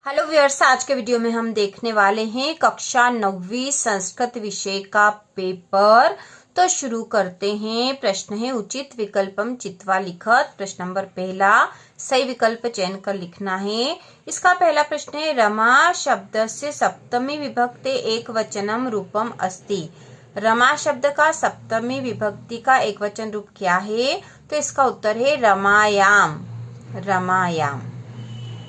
Hello viewers, आज के video में हम देखने वाले हैं कक्षा 9वीं संस्कृत विषय का पेपर। तो शुरू करते हैं। प्रश्न है उचित विकल्पम चित्वा लिखत। प्रश्न नंबर पहला, सही विकल्प चयन कर लिखना है। इसका पहला प्रश्न है रमा शब्दस्य सप्तमी विभक्ते एक वचनम रूपम अस्ति। रमा शब्द का सप्तमी विभक्ति का एक वचन रूप क्या है? तो इसका उत्तर है रमायाम। रमायाम।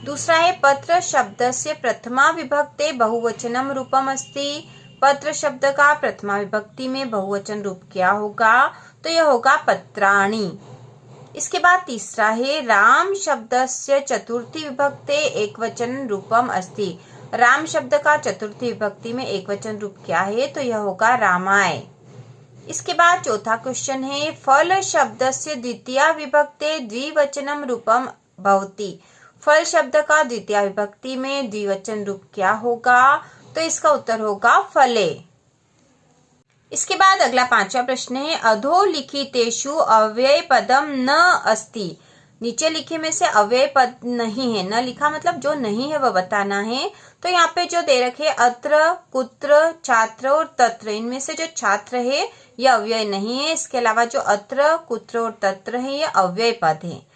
दूसरा है पत्र शब्दस्य प्रथमा विभक्ते बहुवचनम रूपम अस्ति। पत्र शब्द का प्रथमा विभक्ति में बहुवचन रूप क्या होगा? तो यह होगा पत्राणि। इसके बाद तीसरा है राम शब्दस्य चतुर्थी विभक्ते एकवचन रूपम अस्ति। राम शब्द का चतुर्थी विभक्ति में एकवचन रूप क्या है? तो यह होगा रामाय। इसके बाद चौथा क्वेश्चन है फल शब्दस्य द्वितीया विभक्ते द्विवचनम रूपम भवति। फल शब्द का द्वितीय विभक्ति में द्विवचन रूप क्या होगा? तो इसका उत्तर होगा फले। इसके बाद अगला पांचवा प्रश्न है अधोलिखितेषु अव्यय पदम न अस्ति। नीचे लिखे में से अव्यय पद नहीं है। न लिखा मतलब जो नहीं है वह बताना है। तो यहाँ पे जो दे रखे अत्र, कुत्र, छात्र और तत्र, इनमें से जो छात्र है यह अव्यय नहीं है। इसके अलावा जो अत्र, कुत्र और तत्र है यह अव्यय पद है।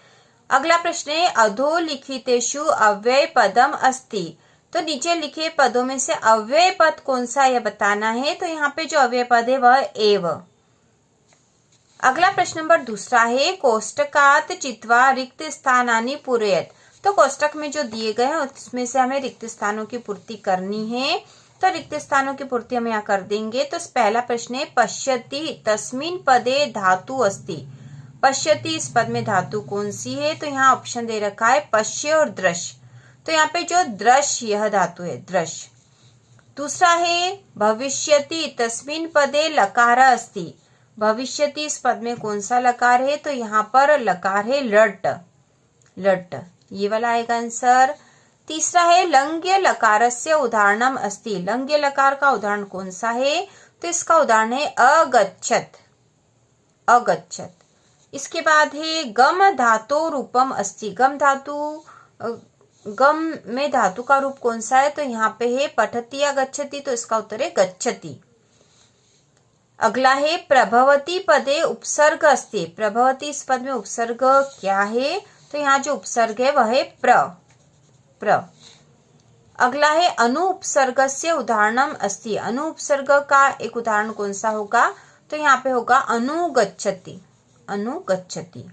अगला प्रश्न है अधोलिखितेषु अव्यय पदम अस्ति। तो नीचे लिखे पदों में से अव्यय पद कौन सा यह बताना है। तो यहाँ पे जो अव्यय पद है वह एव। अगला प्रश्न नंबर दूसरा है कोष्टकात चित्वा रिक्त स्थानानि पूरयत। तो कोष्टक में जो दिए गए हैं उसमें से हमें रिक्त स्थानों की पूर्ति करनी है। तो रिक्त स्थानों की पूर्ति हम यहाँ कर देंगे। तो पहला प्रश्न है पश्यति तस्मिन् पदे धातु अस्ति। पश्यति इस पद में धातु कौन सी है? तो यहाँ ऑप्शन दे रखा है पश्य और दृश्य। तो यहाँ पे जो दृश्य यह धातु है, दृश्य। दूसरा है भविष्यति तस्मिन् पदे लकार अस्ति। भविष्यति इस पद में कौन सा लकार है? तो यहाँ पर लकार है लट। लट ये वाला आएगा आंसर। तीसरा है लंग्य लकारस्य उदाहरणम अस्ति। लंग्य लकार का उदाहरण कौन सा है? तो इसका उदाहरण है अगच्छत। अगच्छत। इसके बाद है गम धातु रूपम अस्ति। गम धातु, गम में धातु का रूप कौन सा है? तो यहाँ पे है पठति या गच्छति। तो इसका उत्तर है गच्छति। अगला है प्रभवती पदे उपसर्ग अस्ति। प्रभवती इस पद में उपसर्ग क्या है? तो यहाँ जो उपसर्ग है वह है प्र। अगला है अनुपसर्गस्य उदाहरणम अस्ति। अनुपसर्ग का एक उदाहरण कौन सा होगा? तो यहाँ पे होगा अनुगच्छति। अनुगच्छति।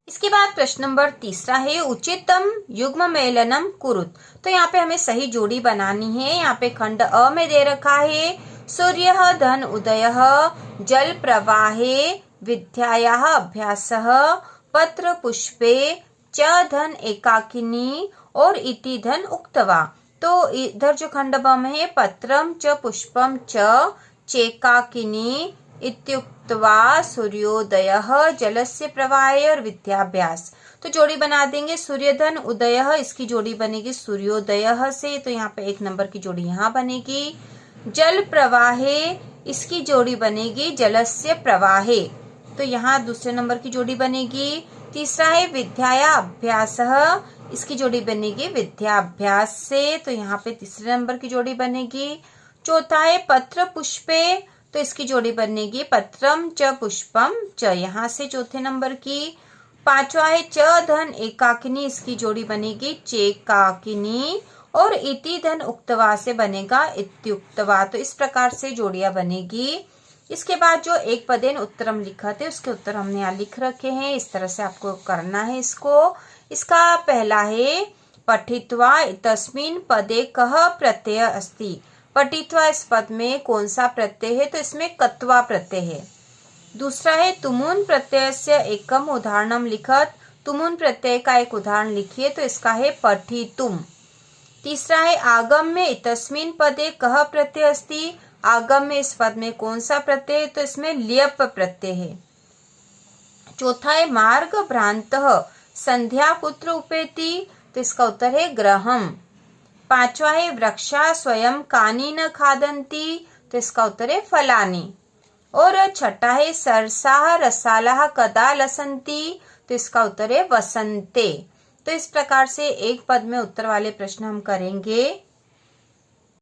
इसके बाद प्रश्न नंबर तीसरा है उचितम युग्म मेलनम कुरुत। तो यहाँ पे हमें सही जोड़ी बनानी है। यहाँ पे खंड अ में दे रखा है सूर्यः धन उदयः जल प्रवाहे विद्यायाः अभ्यासः पत्र पुष्पे च धन एकाकिनी और इति धन उक्तवा। तो इधर जो खंड ब में है पत्रम च पुष्पम च चेकाकिनी इत्युक्त्वा सूर्योदयः जलस्य प्रवाहे और विद्याभ्यास। तो जोड़ी बना देंगे सूर्यधन उदयः, इसकी जोड़ी बनेगी सूर्योदयः से। तो यहाँ पे एक नंबर की जोड़ी यहाँ बनेगी। जल प्रवाहे इसकी जोड़ी बनेगी जलस्य प्रवाहे। तो यहाँ दूसरे नंबर की जोड़ी बनेगी। तीसरा है विद्याया अभ्यासः, इसकी जोड़ी बनेगी विद्याभ्यास से। तो यहाँ पे तीसरे नंबर की जोड़ी बनेगी। चौथा है पत्र पुष्पे, तो इसकी जोड़ी बनेगी पत्रम च पुष्पम च, यहाँ से चौथे नंबर की। पांचवा है च धन एकाकिनी, इसकी जोड़ी बनेगी चेकाकिनी और इति धन उक्तवा से बनेगा इत्युक्तवा। तो इस प्रकार से जोड़ियां बनेगी। इसके बाद जो एक पदेन उत्तरम लिखा थे उसके उत्तर हमने यहाँ लिख रखे हैं। इस तरह से आपको करना है इसको। इसका पहला है पठित्वा तस्मिन् पदे कः प्रत्यय अस्ति। पठित्वा इस पद में कौन सा प्रत्यय है? तो इसमें कत्वा प्रत्यय है। दूसरा है तुमुन प्रत्यय से एकम उदाहरणम लिखत। तुमुन प्रत्यय का एक उदाहरण लिखिए। तो इसका है पठितुम। तीसरा है आगम में तस्मिन् पदे कः प्रत्यय अस्ति। आगम में इस पद में कौन सा प्रत्यय है? तो इसमें ल्यप प्रत्यय है। चौथा है मार्ग भ्रांतः संध्या कुत्र उपेति। तो इसका उत्तर है गृहम। पांचवा है वृक्षा स्वयं कानि न खादन्ति। तो इसका उत्तर है फलानि। और छठा है सरसाः रसालाः कदा लसन्ति। तो इसका उत्तर है वसंते। तो इस प्रकार से एक पद में उत्तर वाले प्रश्न हम करेंगे।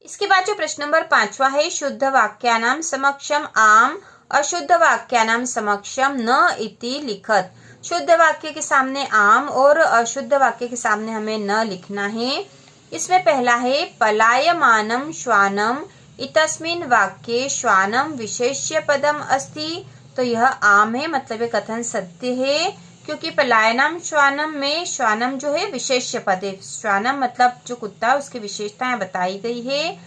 इसके बाद जो प्रश्न नंबर 5वां है, शुद्ध वाक्यानां समक्षम आम अशुद्ध वाक्यानां समक्षम न इति लिखत। शुद्ध वाक्य के सामने आम और अशुद्ध वाक्य के सामने हमें न लिखना है। इसमें पहला है पलायमानं श्वानम इतस्मिन् वाक्ये श्वानम विशेष्य पदम अस्ति। तो यह आम है, मतलब ये कथन सत्य है, क्योंकि पलायनम श्वानम में श्वानम जो है विशेष्य पद है। श्वानम मतलब जो कुत्ता है उसकी विशेषताएं बताई गई है।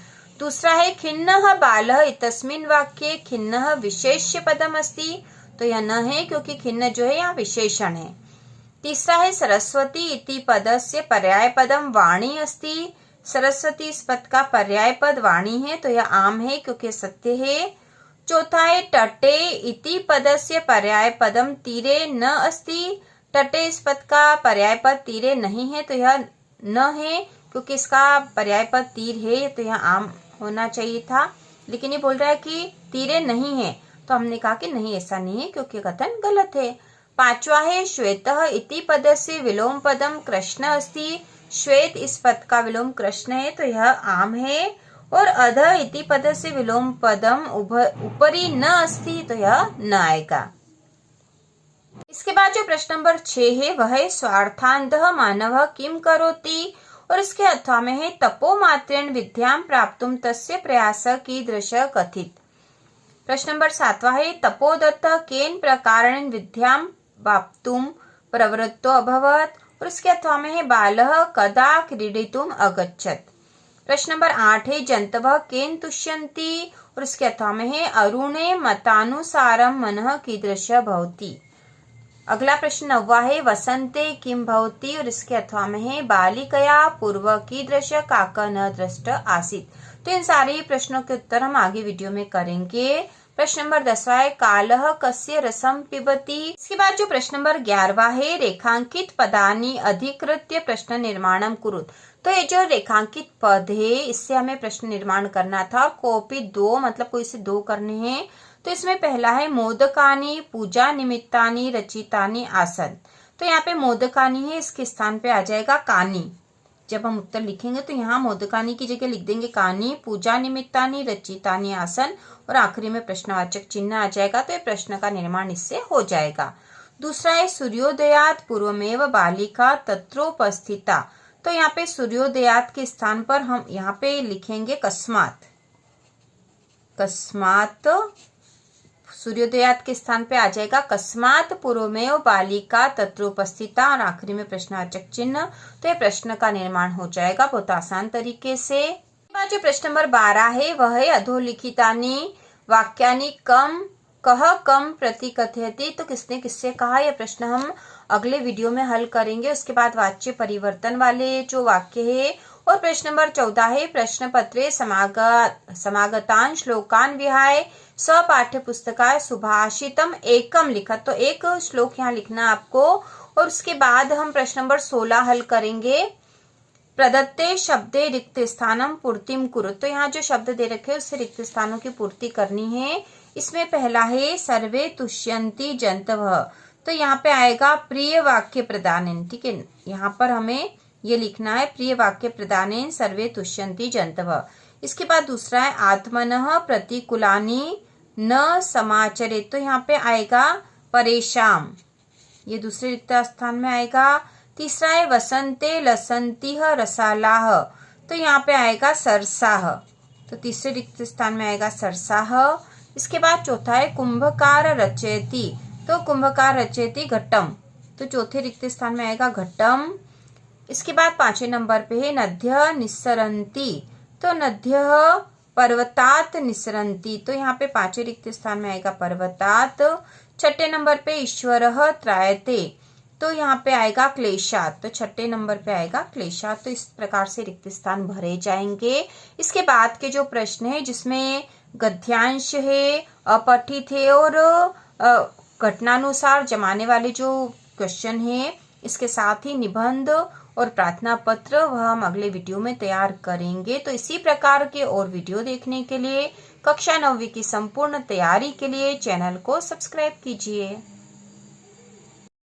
दूसरा है खिन्नः बालः इतस्मिन् वाक्ये खिन्नः विशेष्य पदम अस्ति। तो यह न है, क्योंकि खिन्न जो है यहाँ विशेषण है। तीसरा है सरस्वती इति पदस्य पर्याय पदम वाणी अस्ति। सरस्वती इस पद का पर्याय पद वाणी है, तो यह आम है क्योंकि सत्य है। चौथा है तटे इति पदस्य पर्याय पदम तीरे न अस्ति। तटे इस पद का पर्याय पद तीरे नहीं है, तो यह न है क्योंकि इसका पर्याय पद तीर है, तो यह आम होना चाहिए था। लेकिन ये बोल रहा है कि तीरे नहीं है, तो हमने कहा कि नहीं, ऐसा नहीं है क्योंकि कथन गलत है। पांचवा है श्वेतः इति पदस्य विलोम पदम कृष्ण अस्ति। श्वेत इस पद का विलोम कृष्ण है, तो यह आम है। और अधः इति पदस्य विलोम पदम ऊपरी न अस्ति, तो यह न आएगा। इसके बाद जो प्रश्न नंबर 6 है वह है स्वार्थान्धः मानवः किम करोति। और इसके अथवा में है तपो मात्रेण विद्यां प्राप्तुम तस्य प्रयासः कीदृशः कथित। प्रश्न नंबर 7वां है तपोदत्तः केन प्रकारेण विद्यां प्राप्तुम प्रवृत्तो अभवत्। और इसके अथवा में है बालः कदा क्रीडितुम अगच्छत्। प्रश्न नंबर 8 है जंतवः केन तुष्यन्ति। और इसके अथवा में है अरुणे मतानुसारं मनः कीदृशः भवति। अगला प्रश्न 9वां है वसंते किम भवति। और इसके अथवा में है बालिकया पूर्व कीदृशः काकः न दृष्ट आसीत्। तो इन सारे प्रश्नों के उत्तर हम आगे वीडियो में करेंगे। प्रश्न नंबर 10वां है कालः कस्य रसं पिबति। इसके बाद जो प्रश्न नंबर 11वां है रेखांकित पदानि अधिकृत्य प्रश्न निर्माणं कुरुत। तो ये जो रेखांकित पद है इससे हमें प्रश्न निर्माण करना था। कोपी दो मतलब कोई से दो करने हैं। तो इसमें पहला है मोदकानि पूजा निमित्तानि रचितानि आसन। तो यहाँ पे मोदकानि है, इसके स्थान पे आ जाएगा कानी। जब हम उत्तर लिखेंगे तो यहाँ मोदकानि की जगह लिख देंगे कानी पूजा निमित्तानि रचितानि आसन और आखिरी में प्रश्नवाचक चिन्ह आ जाएगा। तो ये प्रश्न का निर्माण इससे हो जाएगा। दूसरा है सूर्योदयात पूर्वमेव बालिका तत्रोपस्थिता। तो यहाँ पे सूर्योदयात के स्थान पर हम यहाँ पे लिखेंगे कस्मात। कस्मात सूर्योदयात के स्थान पे आ जाएगा कस्मात पूर्वमेव बालिका तत्रोपस्थिता और आखिरी में प्रश्नवाचक चिन्ह। तो ये प्रश्न का निर्माण हो जाएगा बहुत आसान तरीके से। जो प्रश्न नंबर 12 है वह है अधोलिखितानि वाक्यानि कह कम प्रतिकथयति। तो किसने किससे कहा, यह प्रश्न हम अगले वीडियो में हल करेंगे। उसके बाद वाच्य परिवर्तन वाले जो वाक्य है। और प्रश्न नंबर 14 है प्रश्न पत्रे समागतान श्लोकान विहाय स्वपाठ्य पुस्तकाय सुभाषितम एकम लिखत। तो एक श्लोक यहाँ लिखना आपको। और उसके बाद हम प्रश्न नंबर 16 हल करेंगे। प्रदत्ते शब्दे रिक्त स्थानम पूर्तिम कुरु। तो यहाँ जो शब्द दे रखे हैं उससे रिक्त स्थानों की पूर्ति करनी है। इसमें पहला है सर्वे तुष्यन्ति जंतवः। तो यहाँ पे आएगा प्रिय वाक्य प्रदानेन। ठीक है, यहाँ पर हमें ये लिखना है प्रिय वाक्य प्रदानेन सर्वे तुष्यन्ति जंतवः। इसके बाद दूसरा है आत्मनः प्रतिकूलानि न समाचरे। तो यहाँ पे आएगा परेशान, ये दूसरे रिक्त स्थान में आएगा। तीसरा है वसंते लसंतिह रसालाह। तो यहाँ पे आएगा सरसाह। तो तीसरे रिक्त स्थान में आएगा सरसाह। इसके बाद चौथा है कुंभकार रचयति। तो कुंभकार रचयति घट्टम। तो चौथे रिक्त स्थान में आएगा घट्टम। इसके बाद 5वें नंबर पे है नद्य निस्सरन्ति। तो नद्य पर्वतात निस्सरन्ति। तो यहाँ पे 5वें रिक्त स्थान में आएगा पर्वतात। 6ठे नंबर पे ईश्वरः त्रायते। तो यहाँ पे आएगा क्लेशात। तो 6ठे नंबर पे आएगा क्लेशात। तो इस प्रकार से रिक्त स्थान भरे जाएंगे। इसके बाद के जो प्रश्न है जिसमें गद्यांश है, अपठित है और घटनानुसार जमाने वाले जो क्वेश्चन है, इसके साथ ही निबंध और प्रार्थना पत्र वह हम अगले वीडियो में तैयार करेंगे। तो इसी प्रकार के और वीडियो देखने के लिए कक्षा 9वीं की संपूर्ण तैयारी के लिए चैनल को सब्सक्राइब कीजिए।